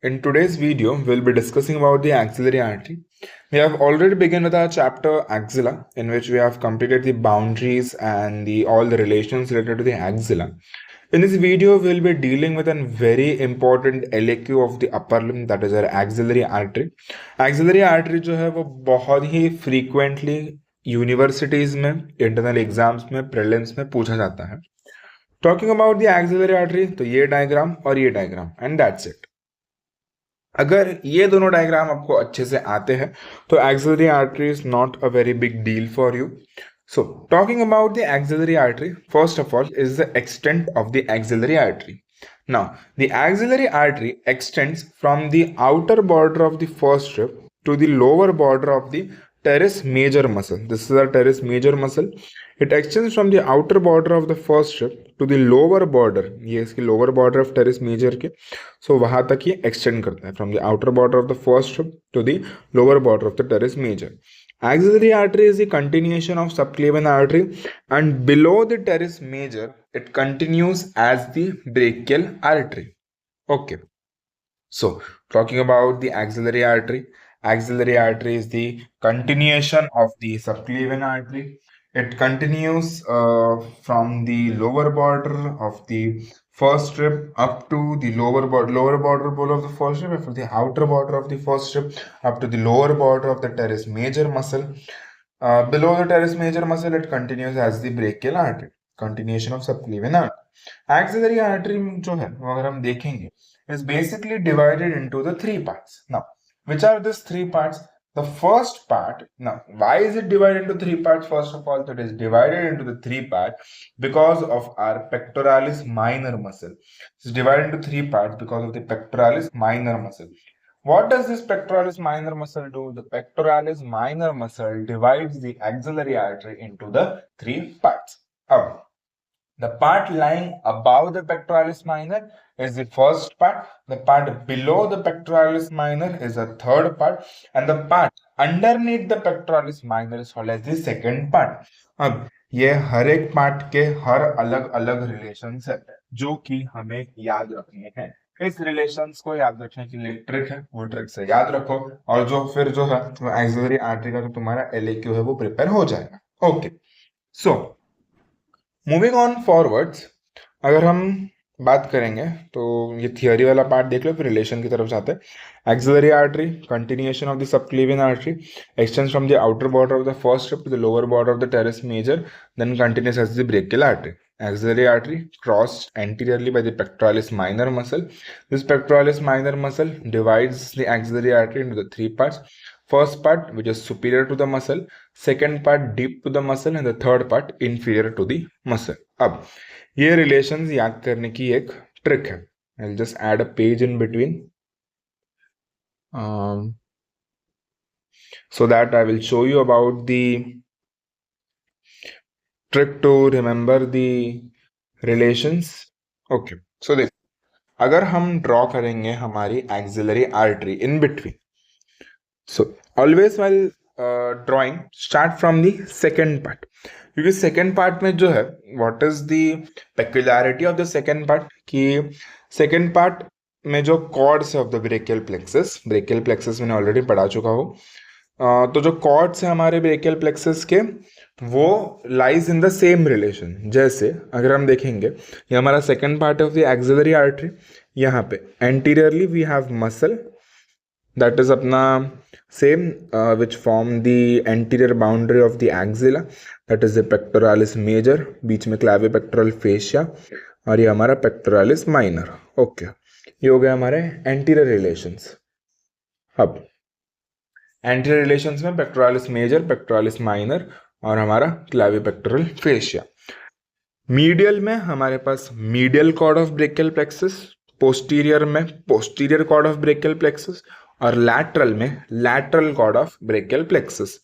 In today's video, we'll be discussing about the axillary artery. We have already begun with our chapter axilla, in which we have completed the boundaries and all the relations related to the axilla. In this video, we'll be dealing with a very important LAQ of the upper limb, that is our axillary artery. Axillary artery जो है वो बहुत ही frequently universities में internal exams में prelims में पूछा जाता है. Talking about the axillary artery, तो ये डायग्राम और ये डायग्राम एंड दैट्स इट. अगर ये दोनों डायग्राम आपको अच्छे से आते हैं तो axillary artery is not a very big deal for you. So, talking about the axillary artery, first of all, is the extent of the axillary artery. Now, the axillary artery extends from the outer border of the first rib to the lower border of the teres major muscle. This is our teres major muscle. It extends from the outer border of the first rib to the lower border. ये इसकी lower border of teres major के, so वहां तक ये extend करता है from the outer border of the first rib to the lower border of the teres major. Axillary artery is the continuation of subclavian artery, and below the teres major it continues as the brachial artery. Okay, so talking about the axillary artery, axillary artery is the continuation of the subclavian artery. It continues from the lower border of the first rib up to the lower border below of the first rib, after the outer border of the first rib up to the lower border of the teres major muscle. Below the teres major muscle, it continues as the brachial artery, continuation of subclavian artery. Axillary artery जो है वो अगर हम देखेंगे is basically divided into the three parts. Now, which are these three parts? The first part, now, why is it divided into three parts? First of all, it is divided into the three parts because of our pectoralis minor muscle. It's divided into three parts because of the pectoralis minor muscle. What does this pectoralis minor muscle do? The pectoralis minor muscle divides the axillary artery into the three parts. The part lying above the pectoralis minor is the first part, the part below the pectoralis minor is the third part, and the part underneath the pectoralis minor is called as the second part. अब ये हर एक part के हर अलग अलग relations है जो कि हमें याद रखने हैं. इस रिलेशंस को याद रखने के लिए ट्रिक है, वो ट्रिक से याद रखो और जो फिर जो है वो एक्सिलरी आर्टरी का जो तुम्हारा LAQ है वो प्रिपेयर हो जाएगा. Okay, so moving on forwards, अगर हम बात करेंगे तो ये थियोरी वाला पार्ट देख लो, फिर रिलेशन की तरफ जाते हैं. Axillary artery, continuation of the subclavian artery, extends from the outer border of the first rib to the lower border of the teres major, then continues as the brachial artery. Axillary artery crossed anteriorly by the pectoralis minor muscle. This pectoralis minor muscle divides the axillary artery into the three parts. First part, which is superior to the muscle, second part deep to the muscle, and the third part inferior to the muscle. अब ये relations याद करने की एक trick है. I'll just add a page in between so that I will show you about the trick to remember the relations. Okay, so देखो, अगर हम ड्रॉ करेंगे हमारी axillary artery in between, so always while drawing start from the second part, क्योंकि second part में जो है what is the peculiarity of the second part, कि सेकेंड पार्ट में जो कॉर्ड्स है ऑफ द ब्रेकियल प्लेक्सस मैंने ऑलरेडी पढ़ा चुका हूँ. तो जो कॉर्ड्स है हमारे ब्रेकियल प्लेक्सस के वो lies in the same relation. जैसे अगर हम देखेंगे ये हमारा second part of the axillary artery, यहाँ पे anteriorly we have muscle that is अपना same which form the anterior boundary of the axilla, that is the pectoralis major, बीच में क्लैविपेक्टोरल फेशिया, और ये हमारा पेक्टोरालिस माइनर. ओके, ये हो गया हमारे एंटीरियर रिलेशंस. अब एंटीरियर रिलेशंस में पेक्टोरालिस मेजर, पेक्टोरालिस माइनर और हमारा क्लैविपेक्टोरल फेशिया. मीडियल में हमारे पास medial cord of brachial plexus, posterior में posterior cord of brachial plexus, और लैटरल में lateral cord of brachial plexus.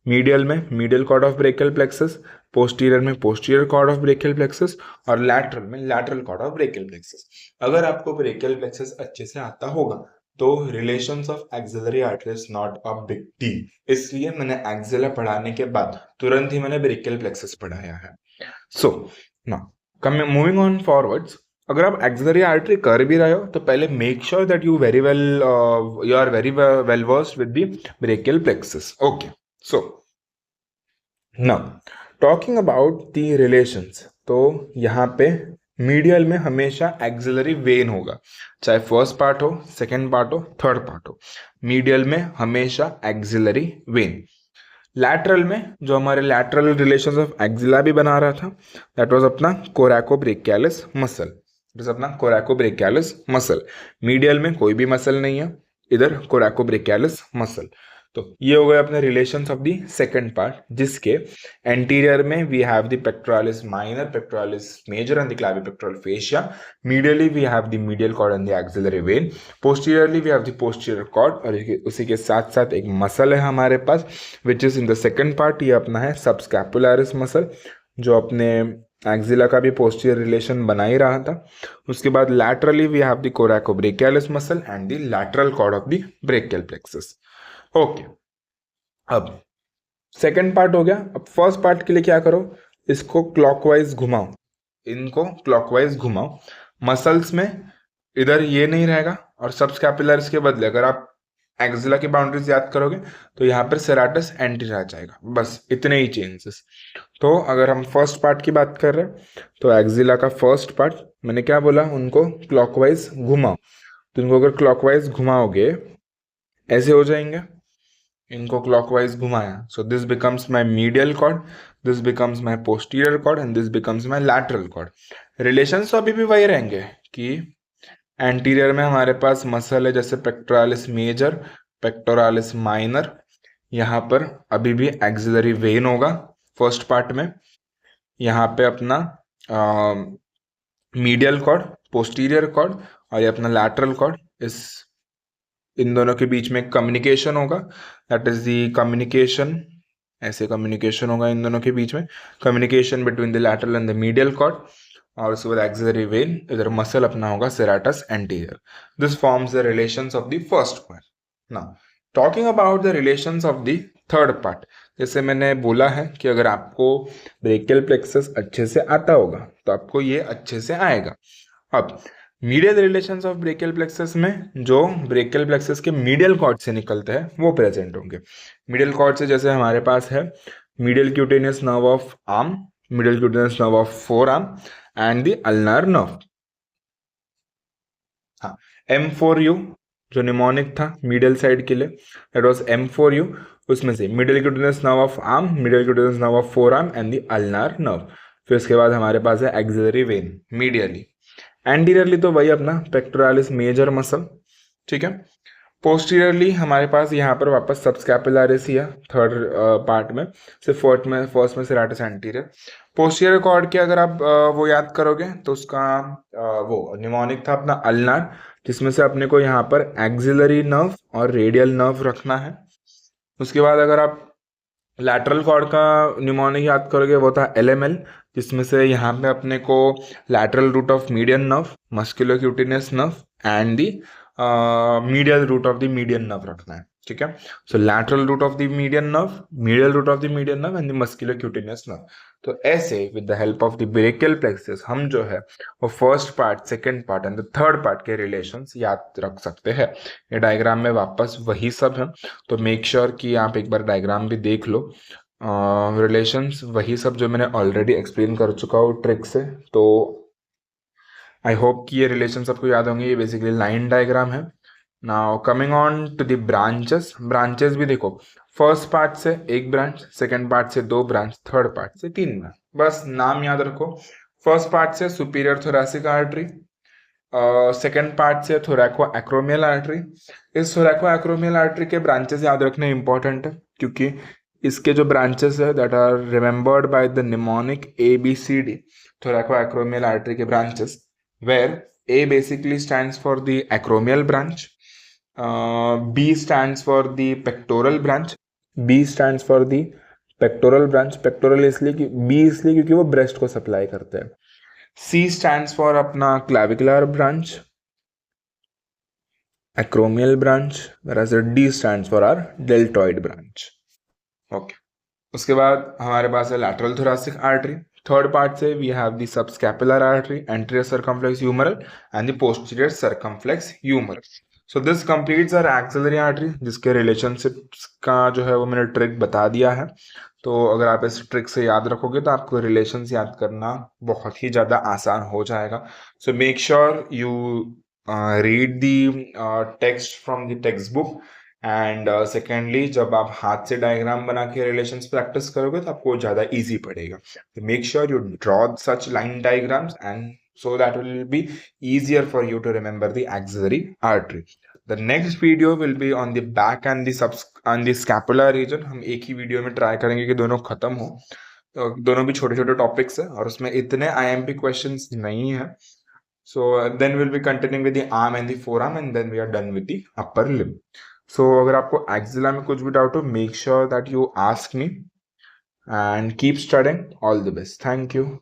Medial में medial cord of brachial plexus, posterior में posterior cord of brachial plexus, और lateral में lateral cord of brachial plexus. अगर आपको brachial plexus अच्छे से आता होगा तो relations of axillary artery is not a big deal, इसलिए मैंने एक्सिला पढ़ाने के बाद तुरंत ही मैंने ब्रेकियल प्लेक्सस पढ़ाया है. So now moving on forwards, अगर आप एक्सिलरी आर्टरी कर भी रहे हो तो पहले make sure that you very well you are very well versed with the brachial plexus. Okay, so now talking about the relations. तो यहाँ पे मीडियल में हमेशा एक्सिलरी वेन होगा, चाहे फर्स्ट पार्ट हो, सेकेंड पार्ट हो, थर्ड पार्ट हो. मीडियल में हमेशा एक्सिलरी वेन. लैटरल में जो हमारे लैटरल रिलेशंस ऑफ एक्सिला भी बना रहा था, दैट वाज अपना कोरैकोब्रेकियालिस मसल. इट इज अपना कोरैकोब्रेकियालिस मसल. मीडियल में कोई भी मसल नहीं है, इधर कोरैकोब्रेकियालिस मसल. तो ये हो गए अपने relations of the second part, जिसके एंटीरियर में we have the pectoralis minor, pectoralis major and the clavipectoral fascia. Medially we have the medial cord and the axillary vein. Posteriorly we have the posterior cord, और उसी के साथ साथ एक muscle है हमारे पास which is in the second part. ये अपना है सबस्कैपुलरिस मसल, जो अपने एक्सिला का भी पोस्टीरियर रिलेशन बना ही रहा था. उसके बाद laterally we have the coracobrachialis muscle and the lateral cord of the brachial plexus. Okay, अब सेकंड पार्ट हो गया. अब फर्स्ट पार्ट के लिए क्या करो, इसको क्लॉकवाइज घुमाओ, इनको क्लॉकवाइज घुमाओ. मसल्स में इधर ये नहीं रहेगा, और सबस्कैपुलरिस के बदले अगर आप एक्सिला की बाउंड्रीज याद करोगे तो यहाँ पर सेराटस एंटीरियर आ जाएगा. बस इतने ही चेंजेस. तो अगर हम फर्स्ट पार्ट की बात कर रहे हैं तो एक्सिला का फर्स्ट पार्ट मैंने क्या बोला, उनको क्लॉकवाइज घुमाओ. तो इनको अगर क्लॉकवाइज घुमाओगे ऐसे हो जाएंगे. इनको क्लॉकवाइज घुमाया, so this becomes my medial cord, this becomes my posterior cord and this becomes my lateral cord. Relations तो अभी भी वही रहेंगे कि एंटीरियर में हमारे पास मसल है जैसे पेक्टोरालिस मेजर, पेक्टोरालिस माइनर. यहाँ पर अभी भी एक्सिलरी वेन होगा फर्स्ट पार्ट में. यहाँ पे अपना मीडियल कॉर्ड, पोस्टीरियर कॉर्ड, और ये अपना लैटरल कॉर्ड. इन दोनों के बीच में कम्युनिकेशन होगा, दैट इज द कम्युनिकेशन. ऐसे कम्युनिकेशन होगा इन दोनों के बीच में, communication between the lateral and the medial cord. और उसके बाद एक्सिलरी वेन, इधर मसल अपना होगा serratus anterior. This forms the relations of the first part. Now talking about the relations of the third part. जैसे मैंने बोला है कि अगर आपको ब्रेकियल प्लेक्सस अच्छे से आता होगा तो आपको ये अच्छे से आएगा. अब medial relations of brachial plexus में जो ब्रेकियल प्लेक्सस के मीडियल कॉर्ड से निकलते हैं वो प्रेजेंट होंगे. मीडियल कॉर्ड से जैसे हमारे पास है medial cutaneous nerve of arm, medial cutaneous nerve of four arm and the ulnar nerve. हाँ, M4U जो निमोनिक था मीडियल साइड के लिए, दैट वाज M4U. उसमें से middle cutaneous nerve of arm, middle cutaneous nerve of four arm and the ulnar nerve. फिर उसके बाद हमारे पास है एक्सिलरी वेन मीडियली. एंटीरियरली तो वही अपना पेक्टोरालिस मेजर मसल, ठीक है. पोस्टीरियरली हमारे पास यहाँ पर वापस सबस्कैपुलरिस ही है थर्ड पार्ट में, सिर्फ फर्स्ट में सेराटस एंटीरियर. पोस्टीरियर कॉर्ड के अगर आप वो याद करोगे तो उसका वो निमोनिक था अपना अल्नार, जिसमें से अपने को यहाँ पर एक्सिलरी नर्व और रेडियल नर्व रखना है. उसके बाद अगर आप लैटरल कॉर्ड का निमोनिक याद करोगे वो था LML, जिसमें से यहाँ पे अपने को lateral root of median nerve, musculocutaneous nerve and the medial root of the median nerve रखना है, ठीक है. So lateral root of the median nerve, medial root of the median nerve and the musculocutaneous nerve. तो ऐसे with the help of the brachial plexus हम जो है वो first part, second part and the third part के relations याद रख सकते हैं. ये डायग्राम में वापस वही सब है, तो मेक श्योर कि आप एक बार डायग्राम भी देख लो. रिलेशंस वही सब जो मैंने ऑलरेडी एक्सप्लेन कर चुका हूँ ट्रिक से. तो आई होप कि ये रिलेशन आपको याद होंगे. ये बेसिकली लाइन डायग्राम है. Now coming on to the branches. Branches भी देखो, फर्स्ट पार्ट से एक ब्रांच, सेकेंड पार्ट से दो ब्रांच, थर्ड पार्ट से तीन ब्रांच. बस नाम याद रखो. फर्स्ट पार्ट से superior thoracic artery, second part से थोरैको एक्रोमियल आर्टरी. इस थोरैको एक्रोमियल आर्टरी के ब्रांचेस याद रखने इंपॉर्टेंट है, क्योंकि इसके जो ब्रांचेस है that are remembered by the mnemonic ABCD, thoraco acromial artery के branches, where A basically stands for the acromial branch, B stands for the pectoral branch, B stands for the pectoral branch. pectoral इसलिए कि B इसलिए क्योंकि वो breast को supply करते हैं. C stands for अपना clavicular branch, acromial branch, whereas D stands for our deltoid branch. Okay. उसके बाद हमारे पास है lateral thoracic artery. Third part say we have the subscapular artery, anterior circumflex humeral, and the posterior circumflex humeral. So this completes our axillary artery, जिसके relationships का जो है वो मैंने ट्रिक बता दिया है. तो अगर आप इस ट्रिक से याद रखोगे तो आपको रिलेशंस याद करना बहुत ही ज़्यादा आसान हो जाएगा. So make sure you read the text from the text book. And secondly जब आप हाथ से डायग्राम बना के रिलेशंस प्रैक्टिस करोगे तो आपको ज़्यादा ईजी पड़ेगा. Make sure you draw such line diagrams and so that will be easier for you to remember the axillary artery. The next video will be on the back and the scapular region. हम एक ही video में try करेंगे कि दोनों खत्म हो. तो दोनों भी छोटे छोटे टॉपिक्स है और उसमें इतने IMP क्वेश्चंस नहीं है. So then we'll be continuing with the arm and the forearm and then we are done with the upper limb. So अगर आपको axilla में कुछ भी डाउट हो, make sure that you ask me and keep studying. All the best. Thank you.